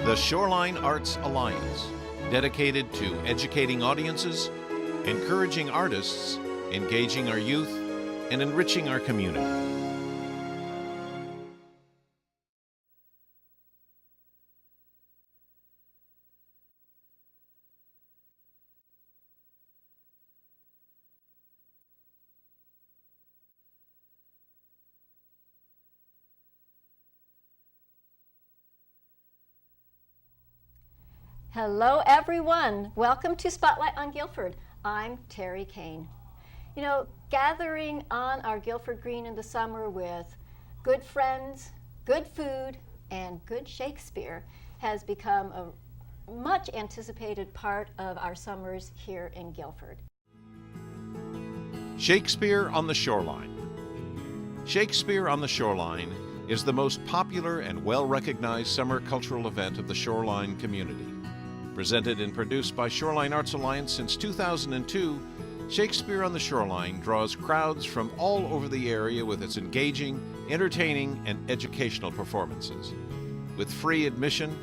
The Shoreline Arts Alliance, dedicated to educating audiences, encouraging artists, engaging our youth, and enriching our community. Hello everyone, welcome to Spotlight on Guilford. I'm Terry Kane. You know, gathering on our Guilford Green in the summer with good friends, good food, and good Shakespeare has become a much anticipated part of our summers here in Guilford. Shakespeare on the Shoreline. Shakespeare on the Shoreline is the most popular and well-recognized summer cultural event of the Shoreline community. Presented and produced by Shoreline Arts Alliance since 2002, Shakespeare on the Shoreline draws crowds from all over the area with its engaging, entertaining, and educational performances. With free admission,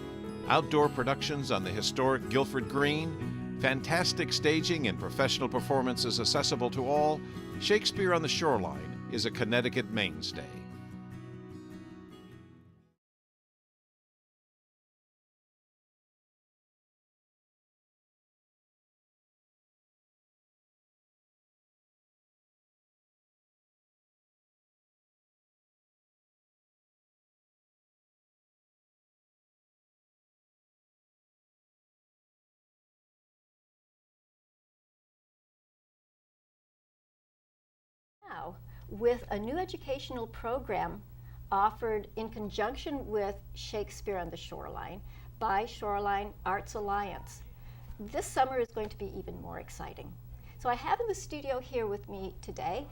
outdoor productions on the historic Guilford Green, fantastic staging and professional performances accessible to all, Shakespeare on the Shoreline is a Connecticut mainstay. Now, with a new educational program offered in conjunction with Shakespeare on the Shoreline by Shoreline Arts Alliance, this summer is going to be even more exciting. So I have in the studio here with me today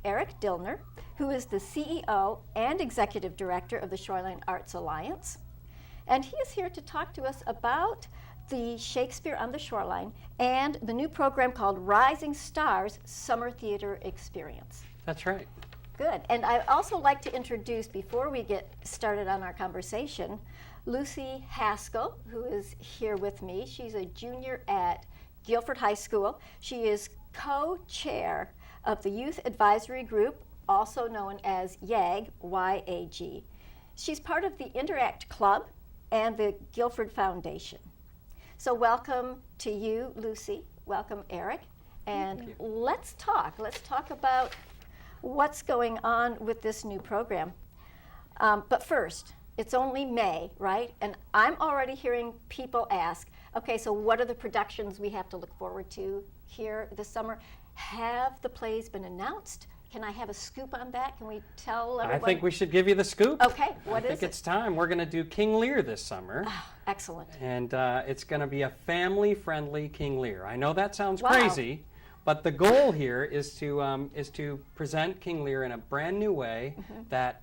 Eric Dillner, who is the CEO and Executive Director of the Shoreline Arts Alliance. And he is here to talk to us about the Shakespeare on the Shoreline and the new program called Rising Stars Summer Theater Experience. That's right. Good. And I'd also like to introduce, before we get started on our conversation, Lucy Haskell, who is here with me. She's a junior at Guilford High School. She is co-chair of the Youth Advisory Group, also known as YAG, Y-A-G. She's part of the Interact Club and the Guilford Foundation. So welcome to you, Lucy. Welcome, Eric. And let's talk about what's going on with this new program. But first, it's only May, right? And I'm already hearing people ask, okay, so what are the productions we have to look forward to here this summer? Have the plays been announced? Can I have a scoop on that? Can we tell everyone? I think we should give you the scoop. Okay, what is it? I think it's time. We're going to do King Lear this summer. Oh, excellent. And it's going to be a family-friendly King Lear. I know that sounds Wow. crazy, but the goal here is to present King Lear in a brand new way that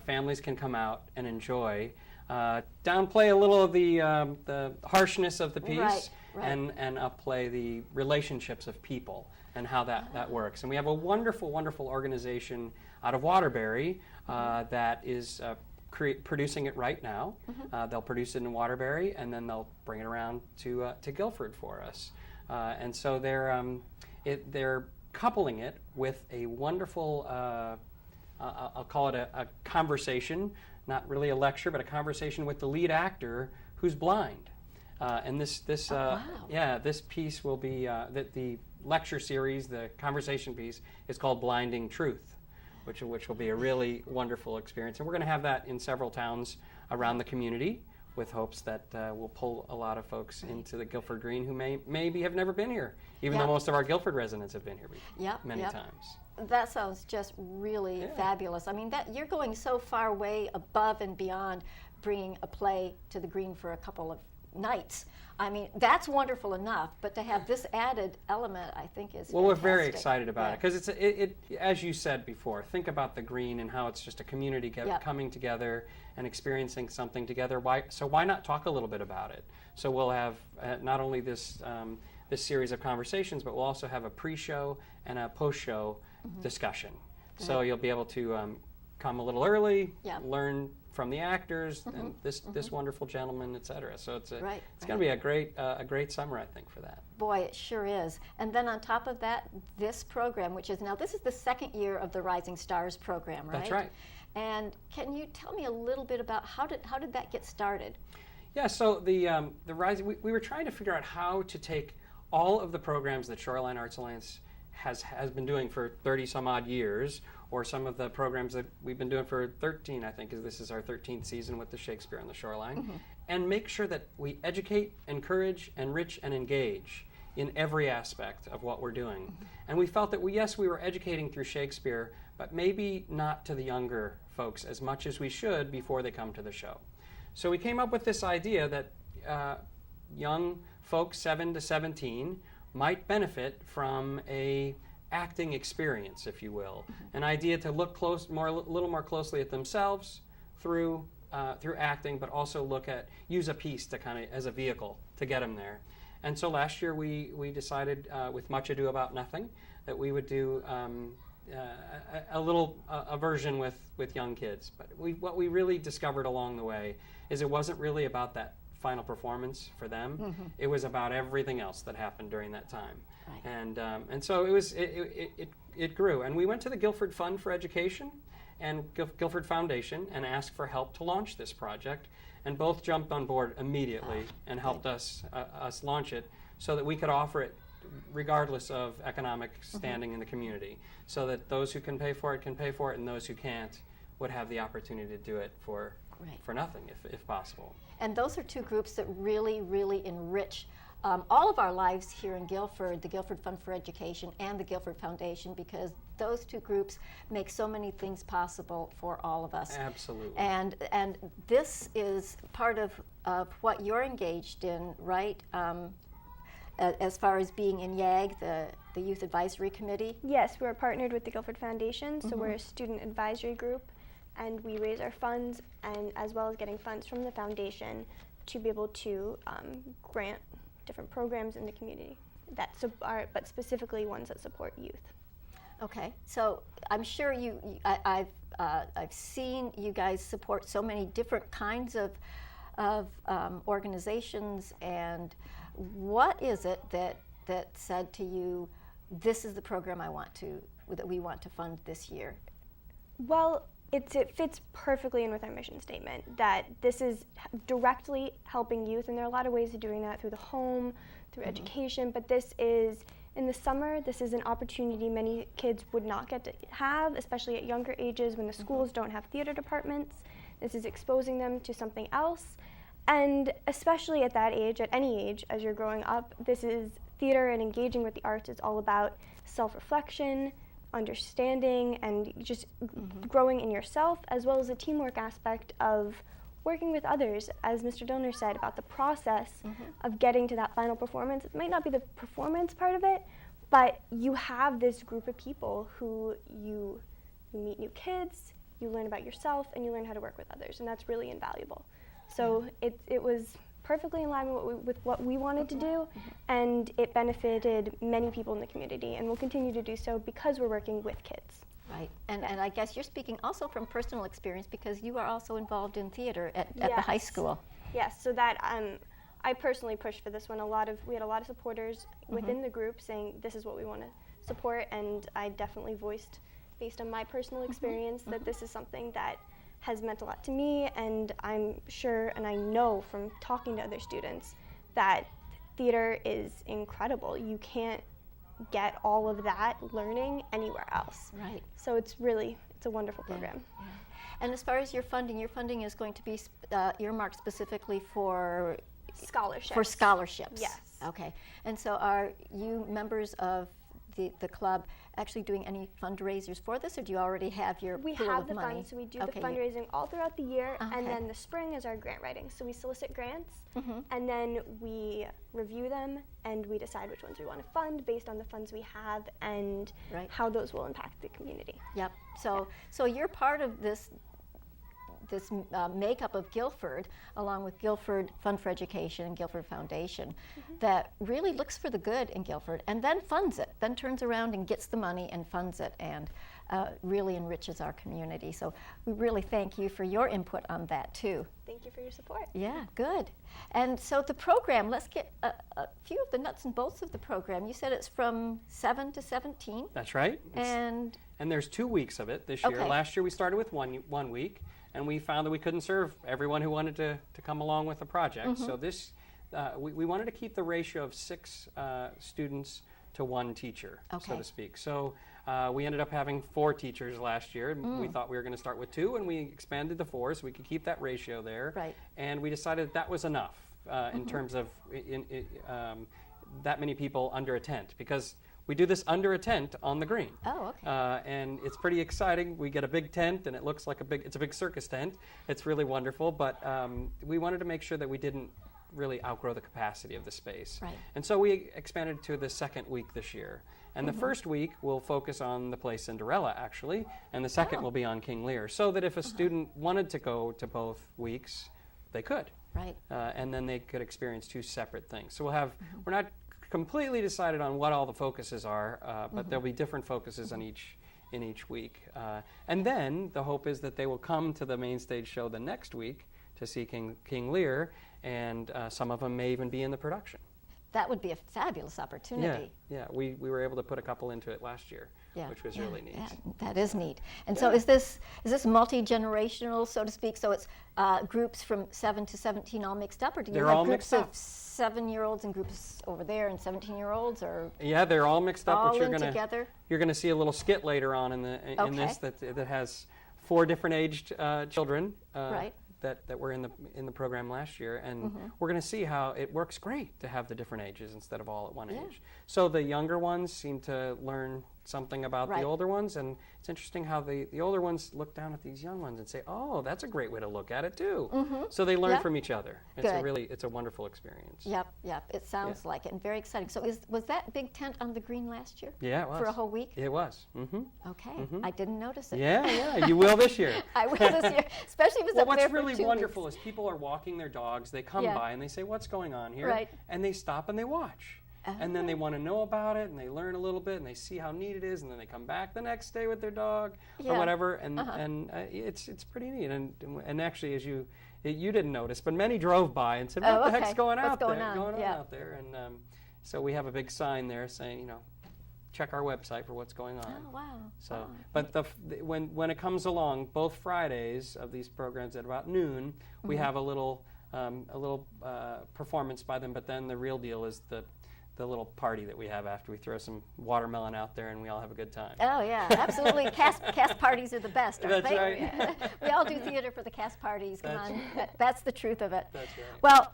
families can come out and enjoy. Downplay a little of the harshness of the piece, Right. and upplay the relationships of people and how that works. And we have a wonderful, wonderful organization out of Waterbury that is producing it right now. They'll produce it in Waterbury, and then they'll bring it around to Guilford for us. And so they're coupling it with a wonderful, I'll call it a conversation, not really a lecture, but a conversation with the lead actor who's blind. And this piece will be the lecture series, the conversation piece, is called Blinding Truth, which will be a really wonderful experience. And we're going to have that in several towns around the community, with hopes that we'll pull a lot of folks into the Guilford Green who maybe have never been here, even though most of our Guilford residents have been here many times. That sounds just really fabulous. I mean, you're going so far way above and beyond bringing a play to the Green for a couple of nights. I mean, that's wonderful enough, but to have this added element, I think, is well, fantastic. We're very excited about it, because it, as you said before, think about the Green and how it's just a community coming together and experiencing something together. Why not talk a little bit about it? So we'll have not only this series of conversations, but we'll also have a pre-show and a post-show discussion. So you'll be able to come a little early, learn from the actors and this wonderful gentleman, et cetera. So it's Right, going to be a great summer, I think, for that. Boy, it sure is. And then on top of that, this program, which is now, this is the second year of the Rising Stars program, right? That's right. And can you tell me a little bit about how did that get started? Yeah, so the Rising, we were trying to figure out how to take all of the programs that Shoreline Arts Alliance has been doing for 30 some odd years, or some of the programs that we've been doing for 13, I think, this is our 13th season with the Shakespeare on the Shoreline, and make sure that we educate, encourage, enrich, and engage in every aspect of what we're doing. And we felt that, we were educating through Shakespeare, but maybe not to the younger folks as much as we should before they come to the show. So we came up with this idea that young folks 7 to 17 might benefit from a acting experience, if you will, an idea to look a little more closely at themselves through acting, but also use a piece to kind of as a vehicle to get them there. And so last year we decided, with Much Ado About Nothing, that we would do a version with young kids. But what we really discovered along the way is it wasn't really about that final performance for them. It was about everything else that happened during that time. Right. And so it grew. And we went to the Guilford Fund for Education and Guilford Foundation and asked for help to launch this project. And both jumped on board immediately and helped us launch it so that we could offer it regardless of economic standing in the community, so that those who can pay for it, and those who can't would have the opportunity to do it for nothing, if possible. And those are two groups that really, really enrich all of our lives here in Guilford, the Guilford Fund for Education and the Guilford Foundation, because those two groups make so many things possible for all of us. Absolutely. And this is part of what you're engaged in, right? As far as being in YAG, the Youth Advisory Committee? Yes, we're partnered with the Guilford Foundation, so we're a student advisory group, and we raise our funds, and as well as getting funds from the foundation to be able to grant different programs in the community but specifically ones that support youth. Okay, so I'm sure I've seen you guys support so many different kinds of organizations, and what is it that said to you, this is the program that we want to fund this year? Well, it fits perfectly in with our mission statement, that this is directly helping youth, and there are a lot of ways of doing that, through the home, through education, but this is, in the summer, this is an opportunity many kids would not get to have, especially at younger ages when the schools don't have theater departments. This is exposing them to something else, and especially at that age, at any age, as you're growing up, this is theater, and engaging with the arts is all about self-reflection, understanding, and just growing in yourself, as well as the teamwork aspect of working with others, as Mr. Dillner said, about the process of getting to that final performance. It might not be the performance part of it, but you have this group of people who you meet new kids, you learn about yourself, and you learn how to work with others, and that's really invaluable. So it was perfectly in line with what we wanted to do, and it benefited many people in the community, and will continue to do so because we're working with kids. Right, and I guess you're speaking also from personal experience, because you are also involved in theater at the high school. Yes, so that I personally pushed for this one. We had a lot of supporters within the group saying this is what we want to support, and I definitely voiced, based on my personal experience, that this is something that has meant a lot to me, and I'm sure, and I know from talking to other students, that theater is incredible. You can't get all of that learning anywhere else. Right. So it's a wonderful program. Yeah. And as far as your funding is going to be earmarked specifically for scholarships. Yes. Okay. And so are you members of the club actually doing any fundraisers for this, or do you already have your pool of money? We have the funds, so we do the fundraising all throughout the year, and then the spring is our grant writing. So we solicit grants, and then we review them, and we decide which ones we want to fund based on the funds we have and how those will impact the community. Yep. So you're part of this makeup of Guilford, along with Guilford Fund for Education and Guilford Foundation, that really looks for the good in Guilford and then funds it, then turns around and gets the money and funds it. And really enriches our community. So we really thank you for your input on that too. Thank you for your support. Yeah, good. And so the program, let's get a few of the nuts and bolts of the program. You said it's from 7 to 17. That's right. And there's 2 weeks of it this year. Okay. Last year we started with one week, and we found that we couldn't serve everyone who wanted to come along with the project. So this, we wanted to keep the ratio of 6 students to 1 teacher, so to speak. So we ended up having 4 teachers last year. We thought we were going to start with 2, and we expanded to 4 so we could keep that ratio there. Right. And we decided that was enough in terms of that many people under a tent, because we do this under a tent on the green. Oh, okay. And it's pretty exciting. We get a big tent, and it looks like it's a big circus tent. It's really wonderful, but we wanted to make sure that we didn't really outgrow the capacity of the space. Right. And so we expanded to the second week this year. And the first week will focus on the play Cinderella, actually, and the second will be on King Lear, so that if a student wanted to go to both weeks, they could. Right. And then they could experience 2 separate things. So we're not completely decided on what all the focuses are, but there'll be different focuses in each week. And then the hope is that they will come to the main stage show the next week to see King Lear, and some of them may even be in the production. That would be a fabulous opportunity. Yeah. We were able to put a couple into it last year, which was really neat. Yeah, that is neat. And so is this multi-generational, so to speak? So it's groups from 7 to 17 all mixed up, or do you They're have all groups mixed of up. 7-year-olds and groups over there and 17-year-olds, or Yeah, they're all mixed up. all but in together? You're gonna see a little skit later on in this that has 4 different aged children. Right. That were in the program last year, and we're going to see how it works great to have the different ages instead of all at one age. So the younger ones seem to learn something about the older ones, and it's interesting how the older ones look down at these young ones and say, "Oh, that's a great way to look at it too." So they learn from each other. It's a wonderful experience. Yep. It sounds like it, and very exciting. So was that big tent on the green last year? Yeah, it was. For a whole week? It was. Okay. I didn't notice it. Yeah, you will this year. I will this year, especially if it's up there What's for really 2 wonderful weeks. is people are walking their dogs. They come by and they say, "What's going on here?" Right. And they stop and they watch. And then they want to know about it, and they learn a little bit, and they see how neat it is, and then they come back the next day with their dog or whatever, and it's pretty neat. And actually, as you didn't notice, but many drove by and said, "What the heck's going on out there?" And so we have a big sign there saying, check our website for what's going on. Oh, wow. So, but when it comes along, both Fridays of these programs at about noon, we have a little performance by them. But then the real deal is the little party that we have after. We throw some watermelon out there and we all have a good time. Oh yeah, absolutely. Cast parties are the best, aren't That's they? right. We all do theater for the cast parties. Come on, that's the truth of it. That's right. Well,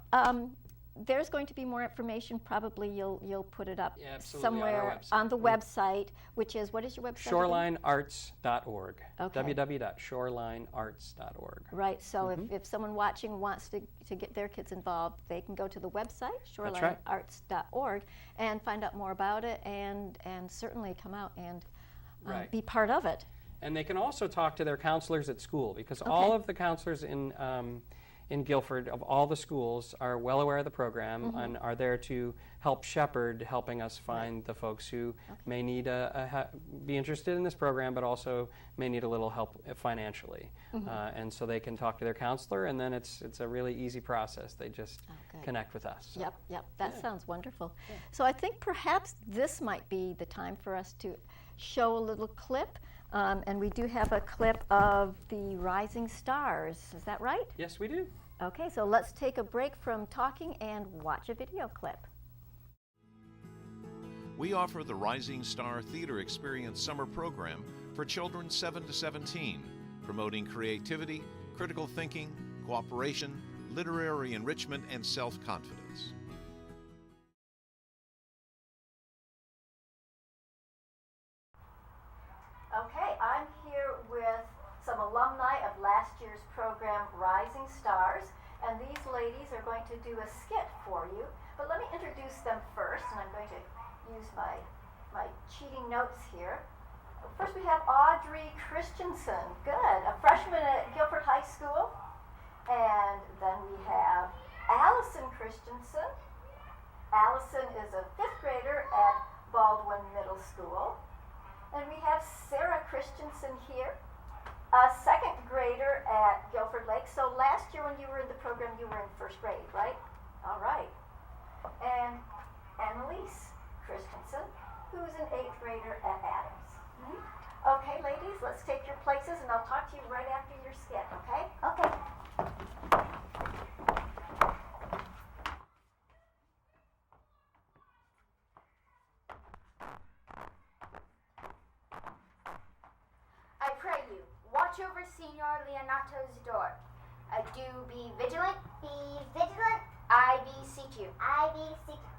there's going to be more information. Probably you'll put it up somewhere on the website, which is, what is your website? ShorelineArts.org. www.shorelinearts.org. Right. So if someone watching wants to get their kids involved, they can go to the website ShorelineArts.org and find out more about it, and certainly come out and be part of it. And they can also talk to their counselors at school, because all of the counselors in Guilford, of all the schools, are well aware of the program and are there to help shepherd, helping us find the folks who may need be interested in this program, but also may need a little help financially. And so they can talk to their counselor, and then it's a really easy process. They just connect with us. So. Yep. That sounds wonderful. So I think perhaps this might be the time for us to show a little clip. And we do have a clip of the Rising Stars. Is that right? Yes, we do. Okay, so let's take a break from talking and watch a video clip. We offer the Rising Star Theater Experience summer program for children 7 to 17, promoting creativity, critical thinking, cooperation, literary enrichment, and self-confidence. Okay, I'm here with some alumni of last year's program, Rising Stars, and these ladies are going to do a skit for you. But let me introduce them first, and I'm going to use my cheating notes here. First we have Audrey Christensen, good, a freshman at Guilford High School. And then we have Allison Christensen. Allison is a 5th grader at Baldwin Middle School. And we have Sarah Christensen here, a second grader at Guilford Lake. So last year when you were in the program, you were in first grade, right? All right. And Annalise Christensen, who's an eighth grader at Adams. Okay, ladies, let's take your places, and I'll talk to you right after your skit, okay? Okay. I pray you, watch over Signor Leonato's door. Do be vigilant. Be vigilant. I beseech you. I beseech you.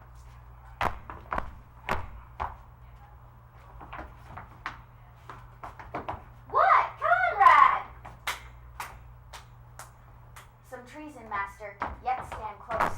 What? Conrad! Some treason, master. Yet stand close.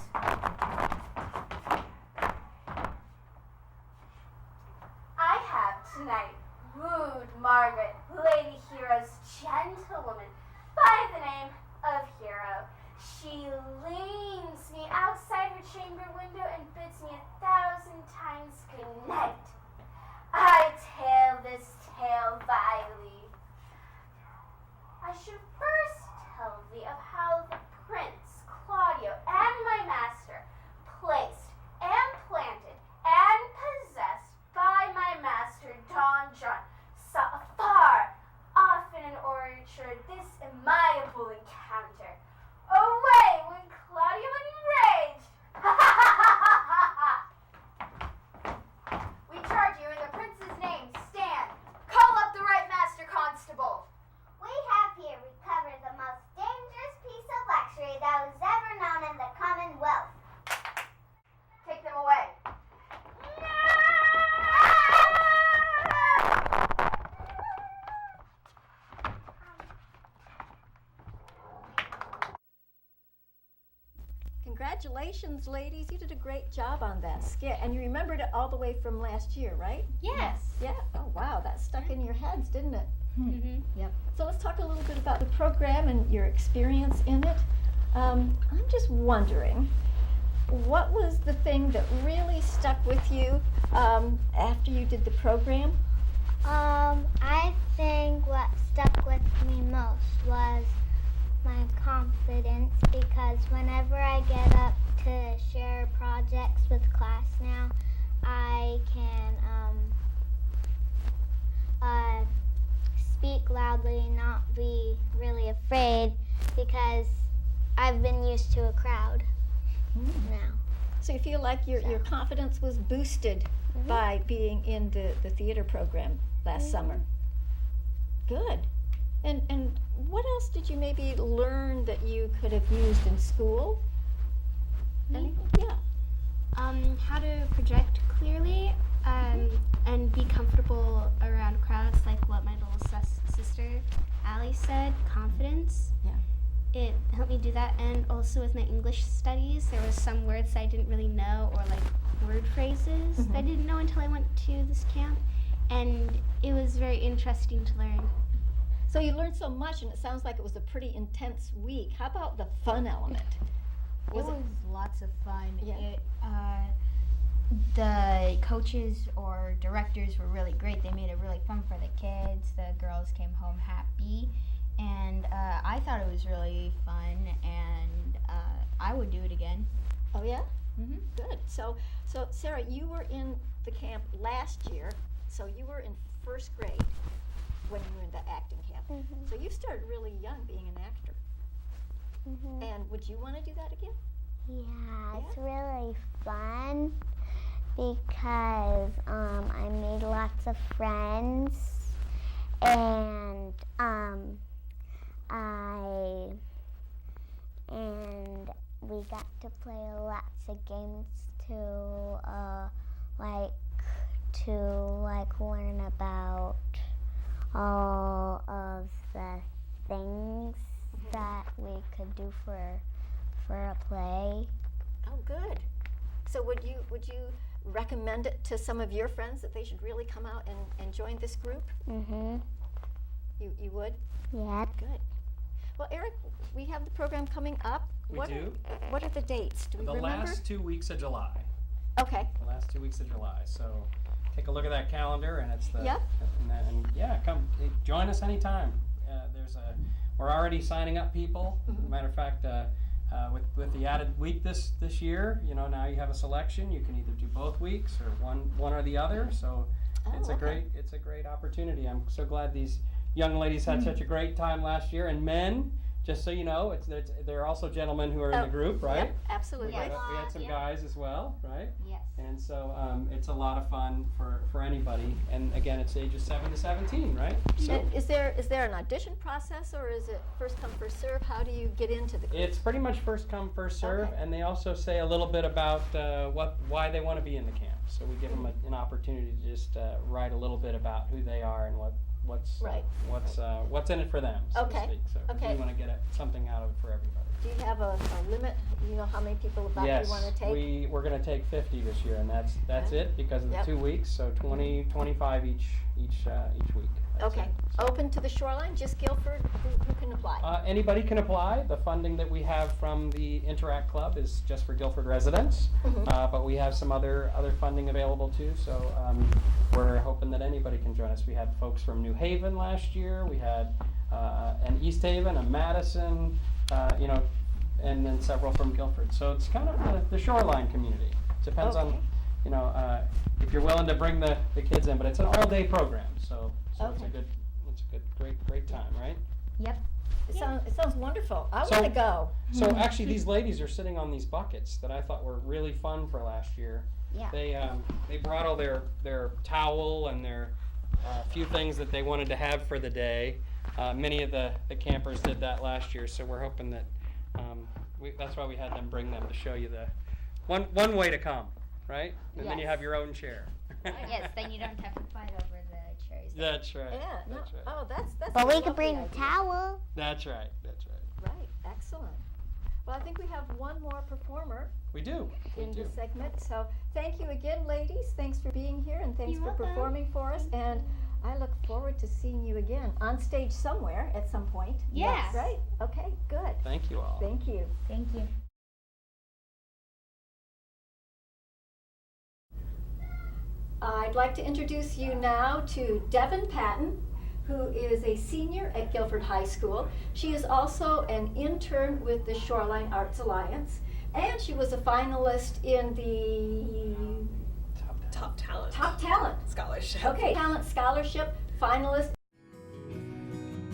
I have tonight wooed Margaret, Lady Hero's gentlewoman, by the name of Hero. She leans me outside her chamber window and bids me 1,000 times good night. I tell this tale vilely. I should first tell thee of how the Prince Claudio and my master, placed and planted and possessed by my master Don John, saw afar off in an orchard this amiable encounter. Away went Claudio enraged. We charge you in the prince's name, stand. Call up the right master constable. We have here recovered the most dangerous piece of luxury that was ever known in the Commonwealth. Take them away. Congratulations, ladies. You did a great job on that skit. And you remembered it all the way from last year, right? Yes. Yeah. Oh, wow. That stuck in your heads, didn't it? Mm-hmm. Yep. So let's talk a little bit about the program and your experience in it. I'm just wondering, what was the thing that really stuck with you after you did the program? I think what stuck with me most was my confidence, because whenever I get up to share projects with class now, I can speak loudly and not be really afraid, because I've been used to a crowd now. So you feel like your confidence was boosted by being in the theater program last summer? Good. And what else did you maybe learn that you could have used in school? Anything? Yeah. How to project clearly and be comfortable around crowds, like what my little sister Allie said, confidence. Yeah. It helped me do that, and also with my English studies, there was some words I didn't really know, or like word phrases that I didn't know until I went to this camp, and it was very interesting to learn. So you learned so much, and it sounds like it was a pretty intense week. How about the fun element? It was lots of fun. Yeah. The coaches or directors were really great. They made it really fun for the kids. The girls came home happy, and I thought it was really fun, and I would do it again. Oh, yeah? Mm-hmm. Good. So Sarah, you were in the camp last year, so you were in first grade when you were in the acting camp. So you started really young being an actor. And would you want to do that again? Yeah, it's really fun because I made lots of friends, and we got to play lots of games to learn about all of the things that we could do for a play. Oh, good. So would you recommend it to some of your friends that they should really come out and join this group? Mm-hmm. You would? Yeah. Good. Well, Eric, we have the program coming up. We do. What are the dates? Do we The remember? last 2 weeks of July. Okay. The last 2 weeks of July. So take a look at that calendar, and it's the Yep. and yeah, come join us anytime. We're already signing up people. Matter of fact, with the added week this year, now you have a selection. You can either do both weeks or one or the other. So it's a great opportunity. I'm so glad these young ladies had such a great time last year, and men. Just so you know, there are also gentlemen who are in the group, right? Yep, absolutely. We had some guys as well, right? Yes. And so it's a lot of fun for anybody. And again, it's ages 7 to 17, right? So And is there an audition process, or is it first come, first serve? How do you get into the group? it's pretty much first come, first serve. Okay. And they also say a little bit about why they want to be in the camp. So we give them an opportunity to just write a little bit about who they are and what's in it for them, so to Okay. speak. So Okay. we want to get something out of it for everybody. Do you have a limit? Do you know how many people about Yes, you want to take? we're going to take 50 this year, and that's Okay. it because of the Yep. 2 weeks. So 25 each week. That's Okay. it. So, Open to the Shoreline, just Guilford? Who can apply? anybody can apply. The funding that we have from the Interact Club is just for Guilford residents, but we have some other funding available too. So we're hoping that anybody can join us. We had folks from New Haven last year. We had an East Haven, a Madison, and then several from Guilford. So it's kind of the Shoreline community. Depends on, if you're willing to bring the kids in, but it's an all-day program. So Okay. it's a great time, right? Yep. It sounds wonderful. I So- want to go. So actually, these ladies are sitting on these buckets that I thought were really fun for last year. Yeah. They brought all their towel and their few things that they wanted to have for the day. Many of the campers did that last year, so we're hoping that that's why we had them bring them to show you the one way to come, right? And then you Yes. have your own chair. Yes, then you don't have to fight over the chairs. That's right. Yeah. That's right. Oh, that's. But a we lovely could bring a idea. towel. That's right. Right. Excellent. Well, I think we have one more performer We do. in this segment. So thank you again, ladies. Thanks for being here, and thanks You're for welcome. performing for us. And I look forward to seeing you again on stage somewhere at some point. Yes. Right? Okay, good. Thank you all. Thank you. Thank you. I'd like to introduce you now to Devin Patton, who is a senior at Guilford High School. She is also an intern with the Shoreline Arts Alliance, and she was a finalist in the Top talent Top Talent. scholarship. Okay, Talent Scholarship finalist.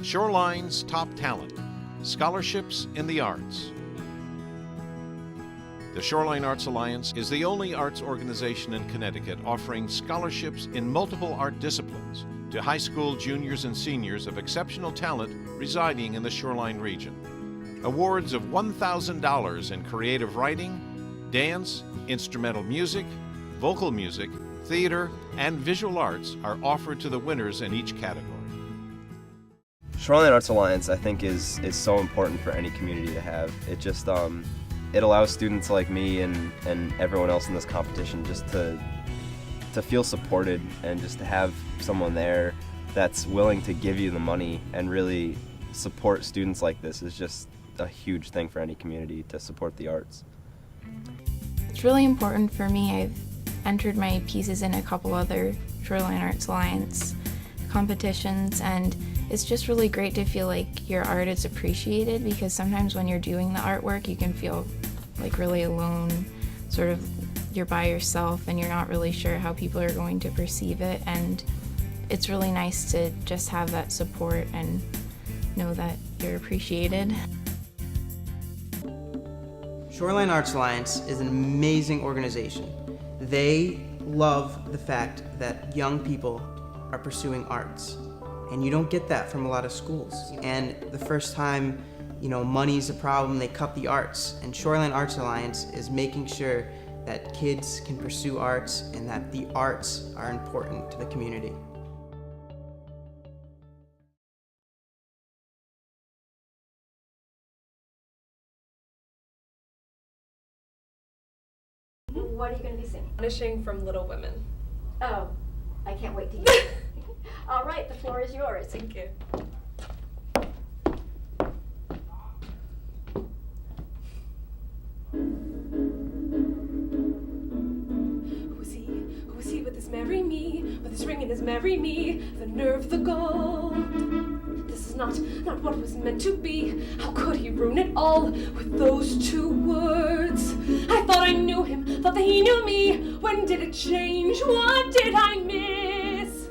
Shoreline's Top Talent, Scholarships in the Arts. The Shoreline Arts Alliance is the only arts organization in Connecticut offering scholarships in multiple art disciplines to high school juniors and seniors of exceptional talent residing in the Shoreline region. Awards of $1,000 in creative writing, dance, instrumental music, vocal music, theater, and visual arts are offered to the winners in each category. Shoreline Arts Alliance, I think, is so important for any community to have. It just it allows students like me and everyone else in this competition just to feel supported and just to have someone there that's willing to give you the money and really support students like this is just a huge thing for any community to support the arts. It's really important for me. I've entered my pieces in a couple other Shoreline Arts Alliance competitions, and it's just really great to feel like your art is appreciated, because sometimes when you're doing the artwork you can feel like really alone, sort of you're by yourself and you're not really sure how people are going to perceive it, and it's really nice to just have that support and know that you're appreciated. Shoreline Arts Alliance is an amazing organization. They love the fact that young people are pursuing arts, and you don't get that from a lot of schools. And the first time, money's a problem, they cut the arts. And Shoreline Arts Alliance is making sure that kids can pursue arts and that the arts are important to the community. What are you going to be singing? Punishing from Little Women. Oh, I can't wait to hear it. All right, the floor is yours. Thank you. Who is he with this marry me? with his ring and his marry me, the nerve, the gall. This is not what was meant to be. How could he ruin it all with those 2 words? I thought I knew him, thought that he knew me. When did it change? What did I miss?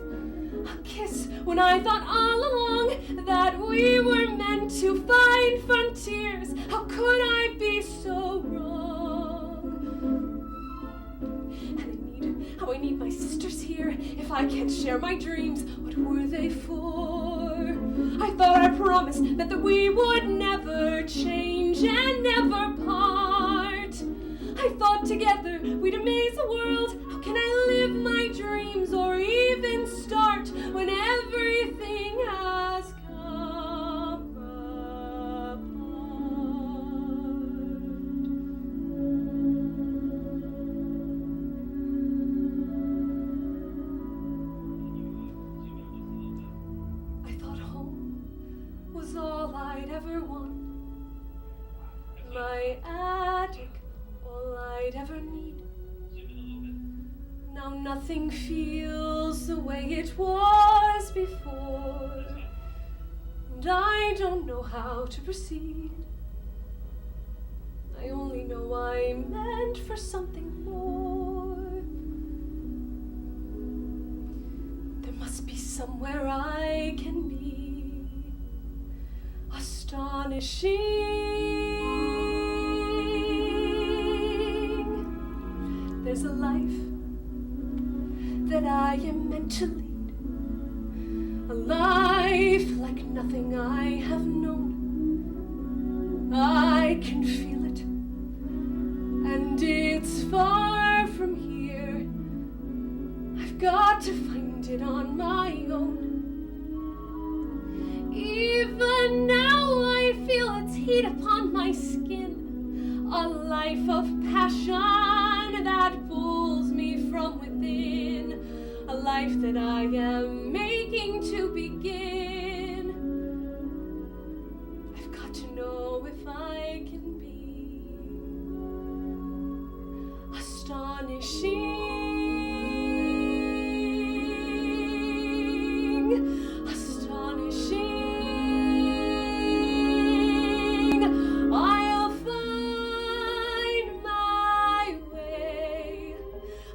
A kiss when I thought all along that we were meant to find frontiers. How could I be so wrong? How I need my sisters here. If I can't share my dreams, what were they for? I thought our promise meant that we would never change and never part. I thought together we'd amaze the world. How can I live my dreams or even start when everything has come apart? I thought home was all I'd ever want. My attic, all I'd ever need. Now nothing feels the way it was before, and I don't know how to proceed. I only know I'm meant for something more. There must be somewhere I can be astonishing. There's a life that I am meant to lead, a life like nothing I have known. I can feel it, and it's far from here. I've got to find it on my own. Even now I feel its heat upon my skin, a life of passion that pulls me from within, a life that I am making to begin. I've got to know if I can be astonishing. I'll find my way.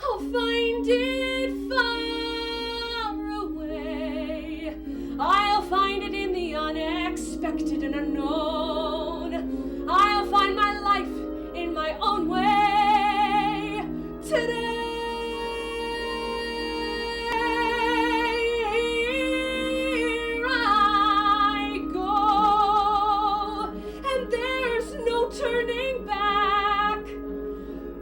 I'll find it far away. I'll find it in the unexpected and unknown. I'll find my life in my own way today. Turning back,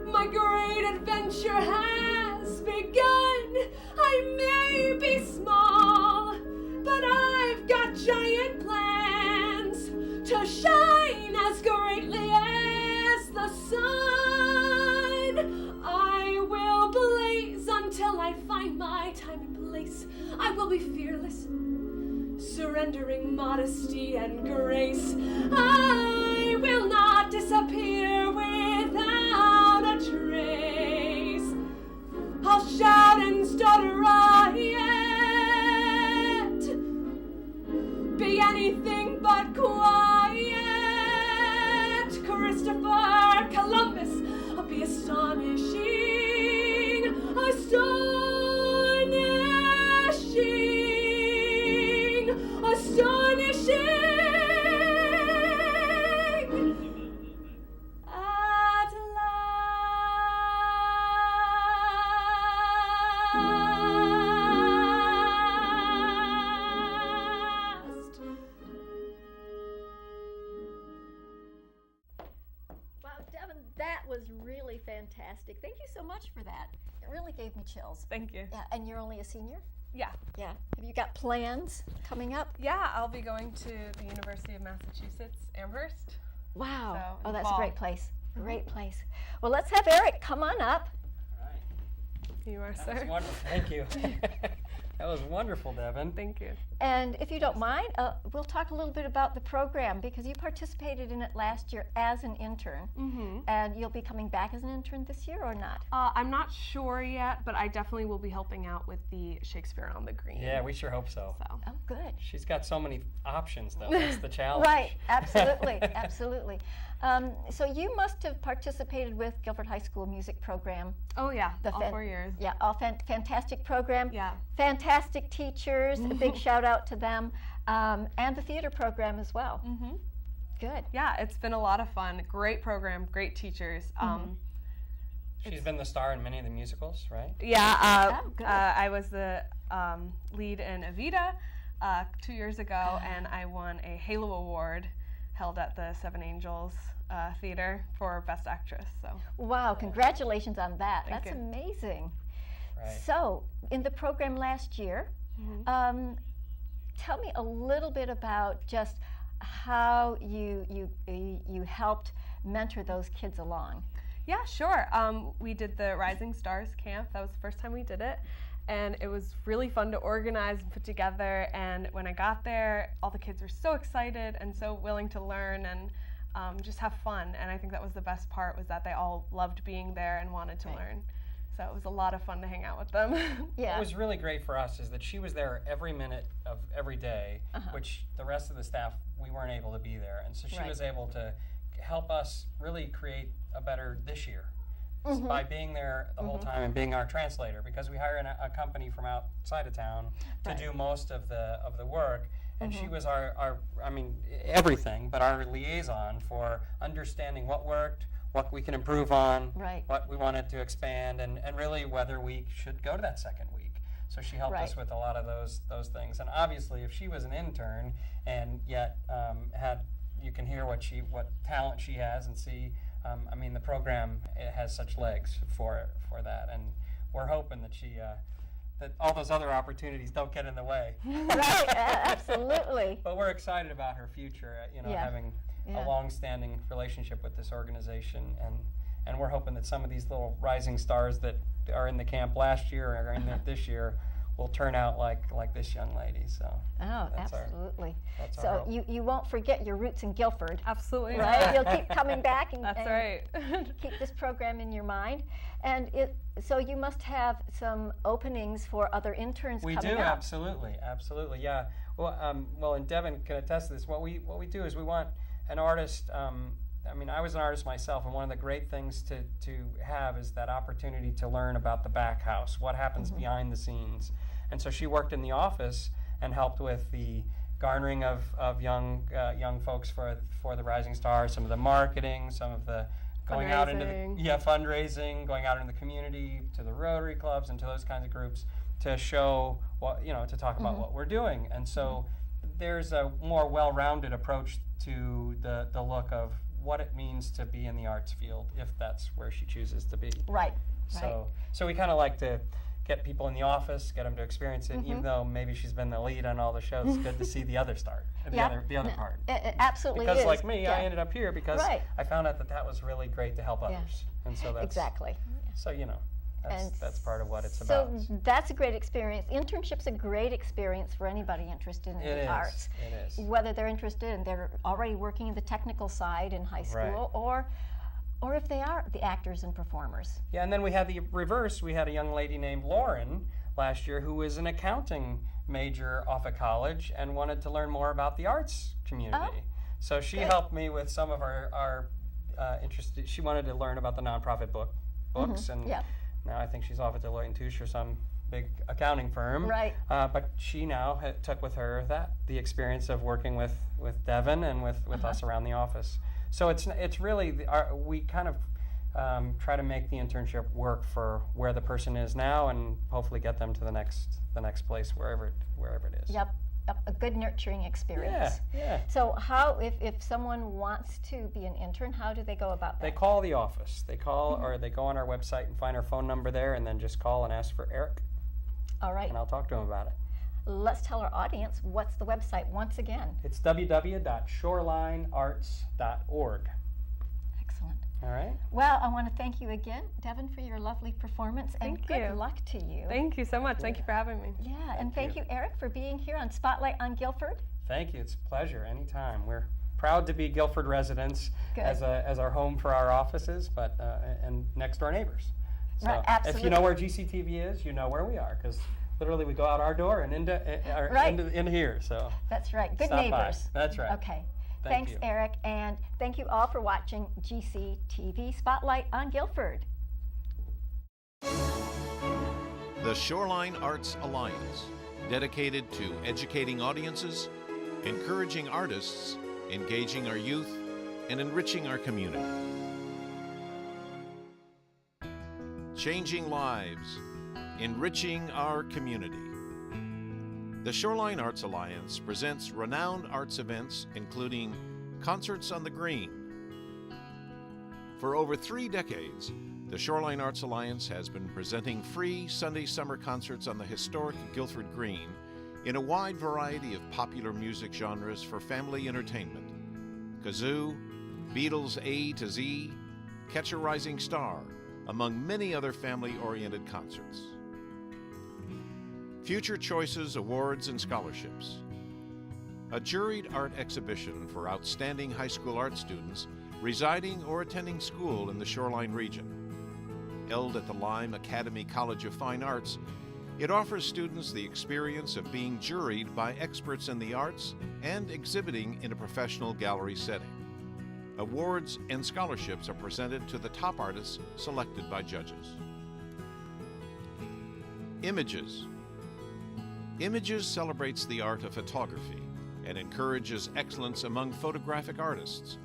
my great adventure has begun. I may be small, but I've got giant plans to shine as greatly as the sun. I will blaze until I find my time and place. I will be fearless, surrendering modesty and grace. I will not disappear without a trace. I'll shout and stutter riot, be anything but quiet. Christopher Columbus, I'll be astonishing, astonishing, astonishing. That was really fantastic. Thank you so much for that. It really gave me chills. Thank you. Yeah, and you're only a senior? Yeah. Yeah. Have you got plans coming up? Yeah, I'll be going to the University of Massachusetts, Amherst. Wow. So, Oh, that's fall. a great place. Great place. Well, let's have Eric come on up. All right. You are, That sir. was wonderful. Thank you. That was wonderful, Devin. Thank you. And if you don't mind, we'll talk a little bit about the program, because you participated in it last year as an intern. And you'll be coming back as an intern this year or not? I'm not sure yet, but I definitely will be helping out with the Shakespeare on the Green. Yeah, we sure hope so. Oh, good. She's got so many options, though. That's the challenge. Right, absolutely, absolutely. So you must have participated with Guilford High School music program. Oh yeah, all 4 years. Yeah, all fantastic program. Yeah. Fantastic teachers. A big shout out to them, and the theater program as well. Good. Yeah, it's been a lot of fun. Great program, great teachers. She's been the star in many of the musicals, right? Yeah, Oh, good. I was the lead in Evita 2 years ago, and I won a Halo Award held at the Seven Angels Theater for Best Actress. So. Wow, congratulations on that. Thank That's you. amazing. Right. So, in the program last year, tell me a little bit about just how you helped mentor those kids along. Yeah, sure. We did the Rising Stars camp. That was the first time we did it. And it was really fun to organize and put together. And when I got there, all the kids were so excited and so willing to learn and just have fun. And I think that was the best part, was that they all loved being there and wanted to learn. So it was a lot of fun to hang out with them. Yeah. What was really great for us is that she was there every minute of every day, which the rest of the staff, we weren't able to be there. And so she was able to help us really create a better this year by being there the whole time and being our translator, because we hire a company from outside of town to do most of the work. And she was our, I mean, everything, but our liaison for understanding what worked, what we can improve on, what we wanted to expand, and really whether we should go to that second week. So she helped us with a lot of those things. And obviously, if she was an intern and yet you can hear what talent she has and see. I mean, the program, it has such legs for that, and we're hoping that that all those other opportunities don't get in the way. Right, absolutely. But we're excited about her future. Having a long-standing relationship with this organization, and we're hoping that some of these little rising stars that are in the camp last year or are in this year will turn out like this young lady. So absolutely. That's our so hope. you won't forget your roots in Guilford. Absolutely. Right? You'll keep coming back and, That's right. keep this program in your mind. And so you must have some openings for other interns we coming do, up. absolutely, yeah. Well, and Devin can attest to this. What we do is we want an artist. I mean, I was an artist myself, and one of the great things to have is that opportunity to learn about the back house, what happens behind the scenes. And so she worked in the office and helped with the garnering of young folks for the Rising Stars, some of the marketing, some of the going out into fundraising, going out into the community, to the Rotary clubs and to those kinds of groups to show to talk about what we're doing. And so there's a more well-rounded approach to the look of what it means to be in the arts field, if that's where she chooses to be. Right. So we kind of like to get people in the office, get them to experience it, even though maybe she's been the lead on all the shows. It's good to see the other start, the other part. It absolutely because is. Like me, I ended up here because I found out that was really great to help others, and so that's exactly. So that's part of what it's about. So that's a great experience. Internship's a great experience for anybody interested in the arts. It is. Whether they're interested and they're already working the technical side in high school, or if they are the actors and performers. Yeah, and then we had the reverse. We had a young lady named Lauren last year who was an accounting major off of college and wanted to learn more about the arts community. So she helped me with some of our interests. She wanted to learn about the nonprofit books, and now I think she's off at Deloitte & Touche or some big accounting firm. Right. But she now took with her the experience of working with Devin and with us around the office. So it's really we kind of try to make the internship work for where the person is now, and hopefully get them to the next place wherever it is. Yep. A good nurturing experience. Yeah. So how, if someone wants to be an intern, how do they go about that? They call the office. They call or they go on our website and find our phone number there, and then just call and ask for Eric. All right. And I'll talk to him about it. Let's tell our audience, what's the website once again? It's www.shorelinearts.org. Excellent. All right. Well, I want to thank you again, Devin, for your lovely performance, and Thank good you. luck to you. Thank you so much. Thank you for having me. Yeah, and thank you, Eric, for being here on Spotlight on Guilford. Thank you. It's a pleasure. Anytime. We're proud to be Guilford residents Good. as our home for our offices, but and next door neighbors. So Right, absolutely. if you know where GCTV is, you know where we are, because literally we go out our door and into here. So That's right. Good stop by. neighbors. That's right. Okay. Thank Thanks, you. Eric, and thank you all for watching GCTV Spotlight on Guilford. The Shoreline Arts Alliance, dedicated to educating audiences, encouraging artists, engaging our youth, and enriching our community. Changing lives, enriching our community. The Shoreline Arts Alliance presents renowned arts events, including Concerts on the Green. For over 3 decades, the Shoreline Arts Alliance has been presenting free Sunday summer concerts on the historic Guilford Green in a wide variety of popular music genres for family entertainment. Kazoo, Beatles A to Z, Catch a Rising Star, among many other family-oriented concerts. Future Choices Awards and Scholarships. A juried art exhibition for outstanding high school art students residing or attending school in the Shoreline region. Held at the Lime Academy College of Fine Arts, it offers students the experience of being juried by experts in the arts and exhibiting in a professional gallery setting. Awards and scholarships are presented to the top artists selected by judges. Images. Images celebrates the art of photography and encourages excellence among photographic artists.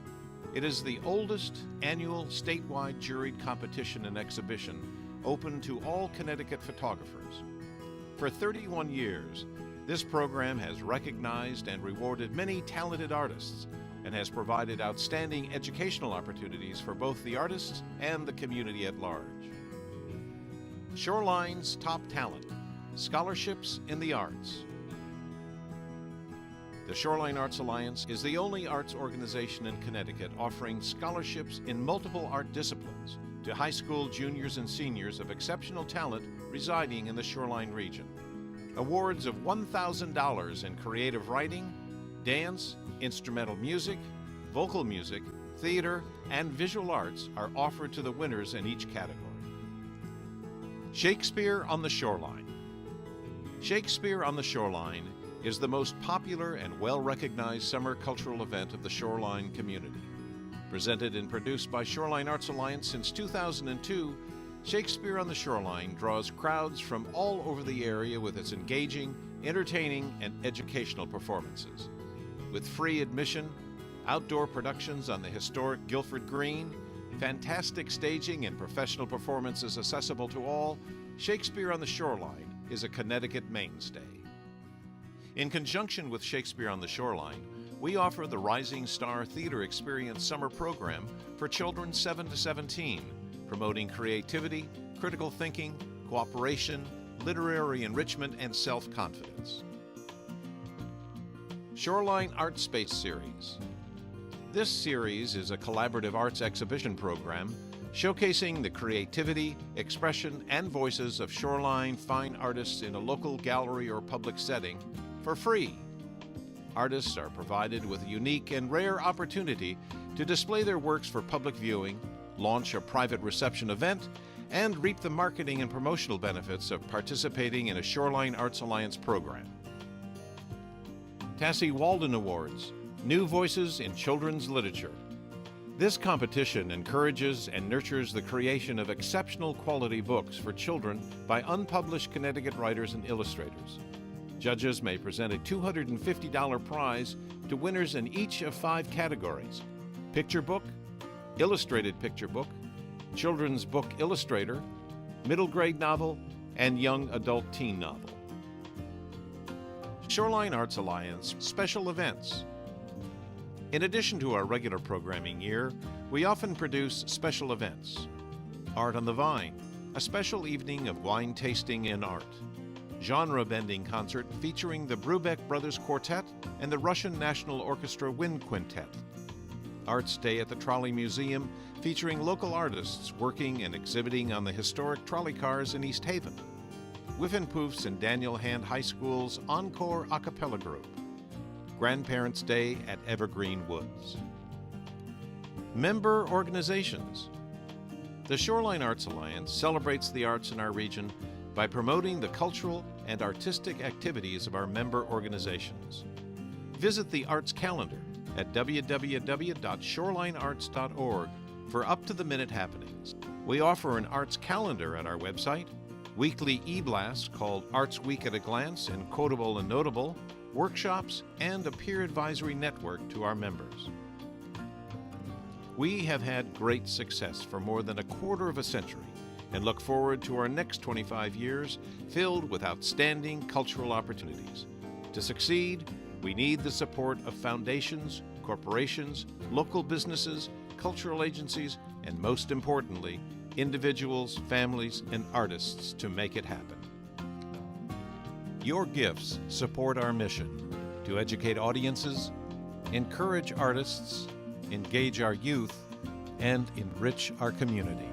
It is the oldest annual statewide juried competition and exhibition open to all Connecticut photographers. For 31 years, this program has recognized and rewarded many talented artists and has provided outstanding educational opportunities for both the artists and the community at large. Shoreline's Top Talent, Scholarships in the Arts. The Shoreline Arts Alliance is the only arts organization in Connecticut offering scholarships in multiple art disciplines to high school juniors and seniors of exceptional talent residing in the Shoreline region. Awards of $1,000 in creative writing, dance, instrumental music, vocal music, theater, and visual arts are offered to the winners in each category. Shakespeare on the Shoreline. Shakespeare on the Shoreline is the most popular and well-recognized summer cultural event of the Shoreline community. Presented and produced by Shoreline Arts Alliance since 2002, Shakespeare on the Shoreline draws crowds from all over the area with its engaging, entertaining, and educational performances. With free admission, outdoor productions on the historic Guilford Green, fantastic staging and professional performances accessible to all, Shakespeare on the Shoreline is a Connecticut mainstay. In conjunction with Shakespeare on the Shoreline, we offer the Rising Star Theater Experience summer program for children 7 to 17, promoting creativity, critical thinking, cooperation, literary enrichment, and self-confidence. Shoreline Art Space Series. This series is a collaborative arts exhibition program showcasing the creativity, expression, and voices of Shoreline fine artists in a local gallery or public setting for free. Artists are provided with a unique and rare opportunity to display their works for public viewing, launch a private reception event, and reap the marketing and promotional benefits of participating in a Shoreline Arts Alliance program. Tassie Walden Awards, New Voices in Children's Literature. This competition encourages and nurtures the creation of exceptional quality books for children by unpublished Connecticut writers and illustrators. Judges may present a $250 prize to winners in each of 5 categories: picture book, illustrated picture book, children's book illustrator, middle grade novel, and young adult teen novel. Shoreline Arts Alliance special events. In addition to our regular programming year, we often produce special events. Art on the Vine, a special evening of wine tasting and art. Genre-bending concert featuring the Brubeck Brothers Quartet and the Russian National Orchestra Wind Quintet. Arts Day at the Trolley Museum, featuring local artists working and exhibiting on the historic trolley cars in East Haven. Whiffenpoofs and Daniel Hand High School's Encore a cappella group. Grandparents' Day at Evergreen Woods. Member organizations. The Shoreline Arts Alliance celebrates the arts in our region by promoting the cultural and artistic activities of our member organizations. Visit the Arts Calendar at www.shorelinearts.org for up-to-the-minute happenings. We offer an arts calendar at our website, weekly e-blasts called Arts Week at a Glance and Quotable and Notable, workshops, and a peer advisory network to our members. We have had great success for more than a quarter of a century and look forward to our next 25 years filled with outstanding cultural opportunities. To succeed, we need the support of foundations, corporations, local businesses, cultural agencies, and most importantly, individuals, families, and artists to make it happen. Your gifts support our mission to educate audiences, encourage artists, engage our youth, and enrich our community.